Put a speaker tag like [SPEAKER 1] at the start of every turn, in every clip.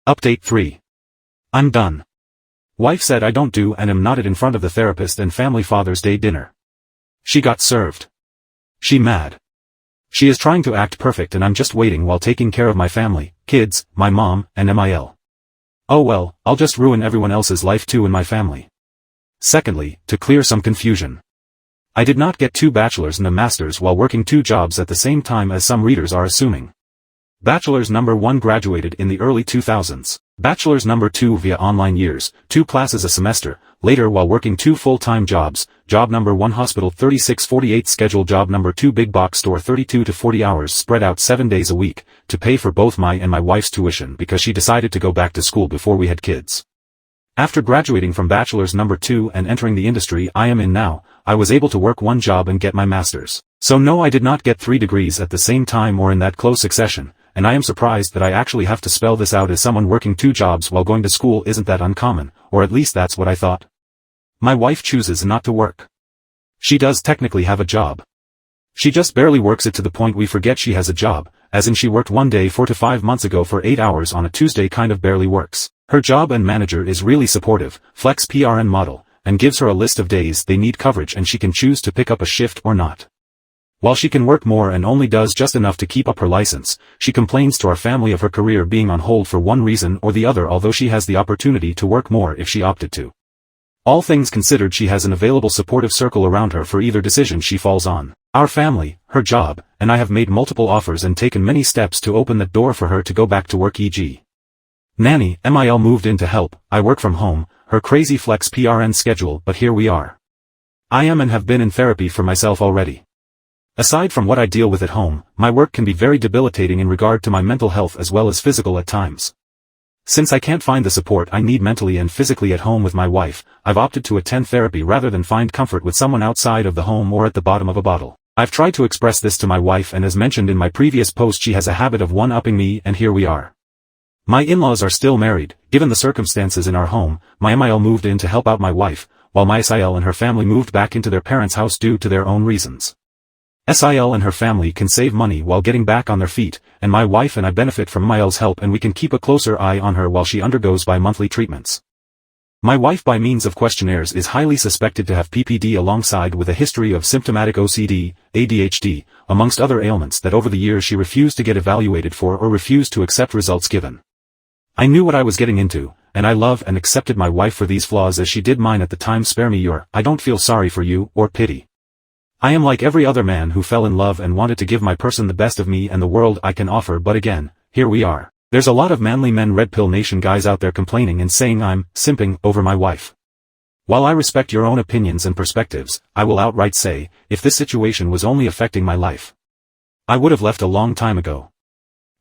[SPEAKER 1] Update 3. I'm done. Wife said I don't do and am nodded in front of the therapist and family Father's Day dinner. She got served. She mad. She is trying to act perfect and I'm just waiting while taking care of my family, kids, my mom, and MIL. Oh well, I'll just ruin everyone else's life too in my family. Secondly, to clear some confusion. I did not get 2 bachelors and a master's while working 2 jobs at the same time as some readers are assuming. Bachelor's number 1 graduated in the early 2000s. Bachelor's number 2 via online years, 2 classes a semester, later while working 2 full-time jobs, job number 1 hospital 36-48 schedule, job number 2 big box store 32 to 40 hours spread out 7 days a week, to pay for both my and my wife's tuition because she decided to go back to school before we had kids. After graduating from bachelor's number 2 and entering the industry I am in now, I was able to work 1 job and get my master's. So no, I did not get 3 degrees at the same time or in that close succession. And I am surprised that I actually have to spell this out as someone working 2 jobs while going to school isn't that uncommon, or at least that's what I thought. My wife chooses not to work. She does technically have a job. She just barely works it to the point we forget she has a job, as in she worked 1 day 4 to 5 months ago for 8 hours on a Tuesday, kind of barely works. Her job and manager is really supportive, flex PRN model, and gives her a list of days they need coverage and she can choose to pick up a shift or not. While she can work more and only does just enough to keep up her license, she complains to our family of her career being on hold for one reason or the other, although she has the opportunity to work more if she opted to. All things considered, she has an available supportive circle around her for either decision she falls on. Our family, her job, and I have made multiple offers and taken many steps to open that door for her to go back to work, e.g. nanny, MIL moved in to help, I work from home, her crazy flex PRN schedule, but here we are. I am and have been in therapy for myself already. Aside from what I deal with at home, my work can be very debilitating in regard to my mental health as well as physical at times. Since I can't find the support I need mentally and physically at home with my wife, I've opted to attend therapy rather than find comfort with someone outside of the home or at the bottom of a bottle. I've tried to express this to my wife, and as mentioned in my previous post, she has a habit of one-upping me, and here we are. My in-laws are still married. Given the circumstances in our home, my MIL moved in to help out my wife, while my SIL and her family moved back into their parents' house due to their own reasons. SIL and her family can save money while getting back on their feet, and my wife and I benefit from MIL's help, and we can keep a closer eye on her while she undergoes bi-monthly treatments. My wife, by means of questionnaires, is highly suspected to have PPD alongside with a history of symptomatic OCD, ADHD, amongst other ailments that over the years she refused to get evaluated for or refused to accept results given. I knew what I was getting into, and I love and accepted my wife for these flaws as she did mine at the time. Spare me your, I don't feel sorry for you, or pity. I am like every other man who fell in love and wanted to give my person the best of me and the world I can offer, but again, here we are. There's a lot of manly men, Red Pill Nation guys out there complaining and saying I'm simping over my wife. While I respect your own opinions and perspectives, I will outright say, if this situation was only affecting my life, I would have left a long time ago.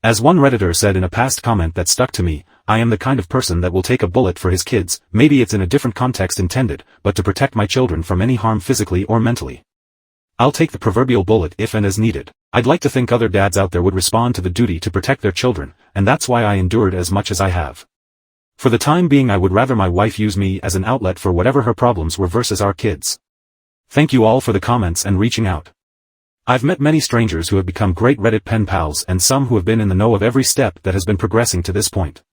[SPEAKER 1] As one Redditor said in a past comment that stuck to me, I am the kind of person that will take a bullet for his kids. Maybe it's in a different context intended, but to protect my children from any harm physically or mentally. I'll take the proverbial bullet if and as needed. I'd like to think other dads out there would respond to the duty to protect their children, and that's why I endured as much as I have. For the time being, I would rather my wife use me as an outlet for whatever her problems were versus our kids. Thank you all for the comments and reaching out. I've met many strangers who have become great Reddit pen pals, and some who have been in the know of every step that has been progressing to this point.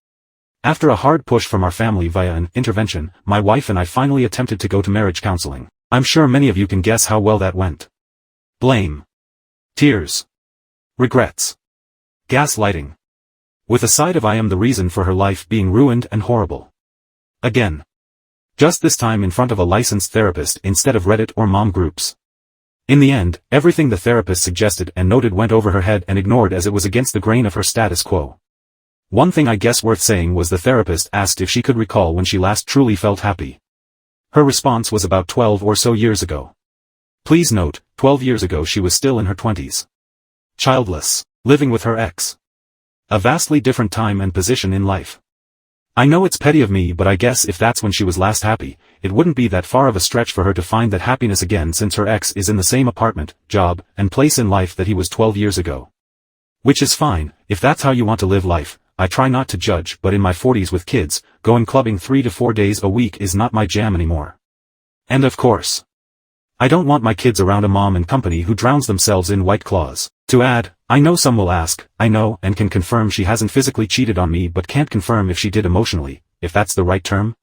[SPEAKER 1] After a hard push from our family via an intervention, my wife and I finally attempted to go to marriage counseling. I'm sure many of you can guess how well that went. Blame. Tears. Regrets. Gaslighting. With a side of I am the reason for her life being ruined and horrible. Again. Just this time in front of a licensed therapist instead of Reddit or mom groups. In the end, everything the therapist suggested and noted went over her head and ignored as it was against the grain of her status quo. One thing I guess worth saying was the therapist asked if she could recall when she last truly felt happy. Her response was about 12 or so years ago. Please note, 12 years ago she was still in her 20s. Childless, living with her ex. A vastly different time and position in life. I know it's petty of me, but I guess if that's when she was last happy, it wouldn't be that far of a stretch for her to find that happiness again, since her ex is in the same apartment, job, and place in life that he was 12 years ago. Which is fine, if that's how you want to live life. I try not to judge, but in my 40s with kids, going clubbing 3 to 4 days a week is not my jam anymore. And of course, I don't want my kids around a mom and company who drowns themselves in White Claws. To add, I know some will ask, I know and can confirm she hasn't physically cheated on me but can't confirm if she did emotionally, if that's the right term.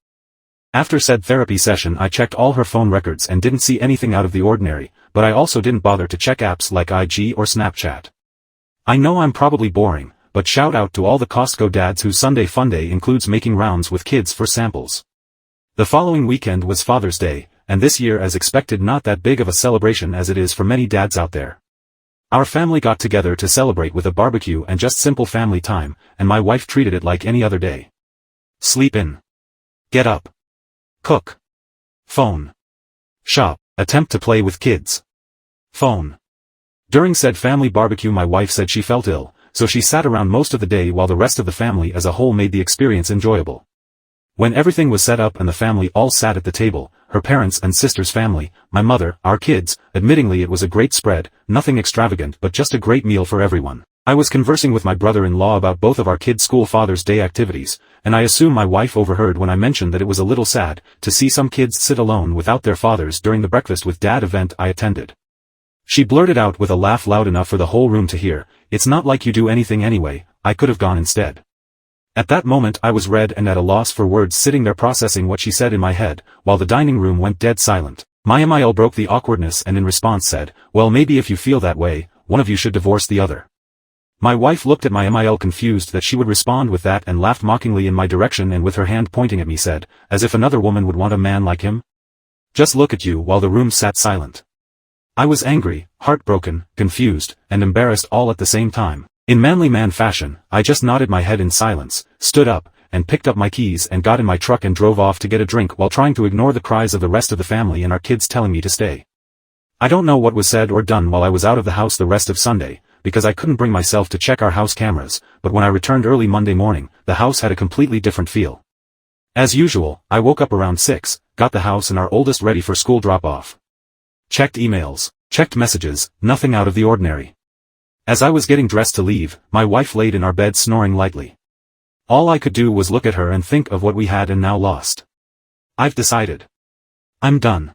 [SPEAKER 1] After said therapy session I checked all her phone records and didn't see anything out of the ordinary, but I also didn't bother to check apps like IG or Snapchat. I know I'm probably boring, but shout out to all the Costco dads whose Sunday Funday includes making rounds with kids for samples. The following weekend was Father's Day, and this year as expected not that big of a celebration as it is for many dads out there. Our family got together to celebrate with a barbecue and just simple family time, and my wife treated it like any other day. Sleep in. Get up. Cook. Phone. Shop. Attempt to play with kids. Phone. During said family barbecue my wife said she felt ill, so she sat around most of the day while the rest of the family as a whole made the experience enjoyable. When everything was set up and the family all sat at the table, her parents and sister's family, my mother, our kids, admittingly it was a great spread, nothing extravagant but just a great meal for everyone. I was conversing with my brother-in-law about both of our kids' school Father's Day activities, and I assume my wife overheard when I mentioned that it was a little sad to see some kids sit alone without their fathers during the breakfast with dad event I attended. She blurted out with a laugh loud enough for the whole room to hear, "It's not like you do anything anyway, I could have gone instead." At that moment I was red and at a loss for words sitting there processing what she said in my head, while the dining room went dead silent. My MIL broke the awkwardness and in response said, "Well maybe if you feel that way, one of you should divorce the other." My wife looked at my MIL confused that she would respond with that and laughed mockingly in my direction and with her hand pointing at me said, "As if another woman would want a man like him? Just look at you," while the room sat silent. I was angry, heartbroken, confused, and embarrassed all at the same time. In manly man fashion, I just nodded my head in silence, stood up, and picked up my keys and got in my truck and drove off to get a drink while trying to ignore the cries of the rest of the family and our kids telling me to stay. I don't know what was said or done while I was out of the house the rest of Sunday, because I couldn't bring myself to check our house cameras, but when I returned early Monday morning, the house had a completely different feel. As usual, I woke up around 6, got the house and our oldest ready for school drop-off. Checked emails, checked messages, nothing out of the ordinary. As I was getting dressed to leave, my wife laid in our bed snoring lightly. All I could do was look at her and think of what we had and now lost. I've decided. I'm done.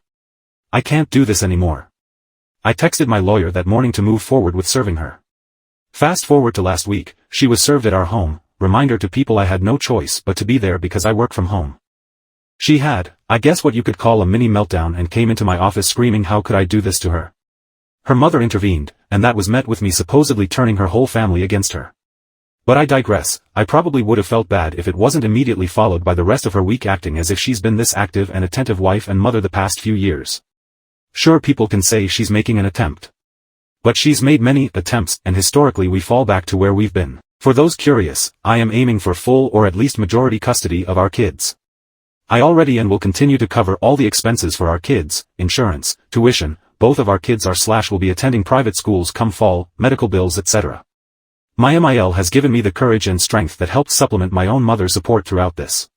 [SPEAKER 1] I can't do this anymore. I texted my lawyer that morning to move forward with serving her. Fast forward to last week, she was served at our home, reminder to people I had no choice but to be there because I work from home. She had, I guess what you could call a mini meltdown and came into my office screaming how could I do this to her. Her mother intervened, and that was met with me supposedly turning her whole family against her. But I digress, I probably would have felt bad if it wasn't immediately followed by the rest of her week acting as if she's been this active and attentive wife and mother the past few years. Sure people can say she's making an attempt. But she's made many attempts and historically we fall back to where we've been. For those curious, I am aiming for full or at least majority custody of our kids. I already and will continue to cover all the expenses for our kids, insurance, tuition, both of our kids will be attending private schools come fall, medical bills etc. My MIL has given me the courage and strength that helped supplement my own mother's support throughout this.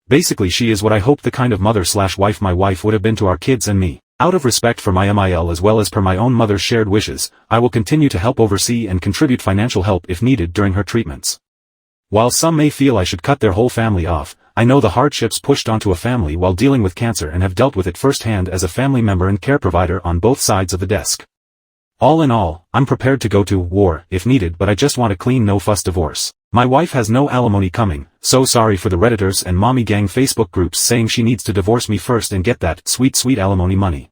[SPEAKER 1] Basically she is what I hoped the kind of mother/wife my wife would have been to our kids and me. Out of respect for my MIL as well as per my own mother's shared wishes, I will continue to help oversee and contribute financial help if needed during her treatments. While some may feel I should cut their whole family off, I know the hardships pushed onto a family while dealing with cancer and have dealt with it firsthand as a family member and care provider on both sides of the desk. All in all, I'm prepared to go to war if needed but I just want a clean no-fuss divorce. My wife has no alimony coming, so sorry for the Redditors and mommy gang Facebook groups saying she needs to divorce me first and get that sweet alimony money.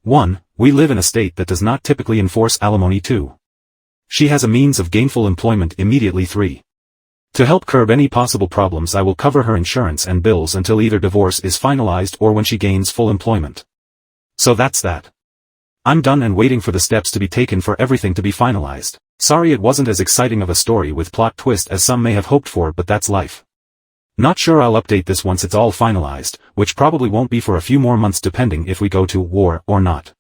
[SPEAKER 1] 1. We live in a state that does not typically enforce alimony. 2. She has a means of gainful employment immediately. 3. To help curb any possible problems I will cover her insurance and bills until either divorce is finalized or when she gains full employment. So that's that. I'm done and waiting for the steps to be taken for everything to be finalized. Sorry it wasn't as exciting of a story with plot twist as some may have hoped for but that's life. Not sure I'll update this once it's all finalized, which probably won't be for a few more months depending if we go to war or not.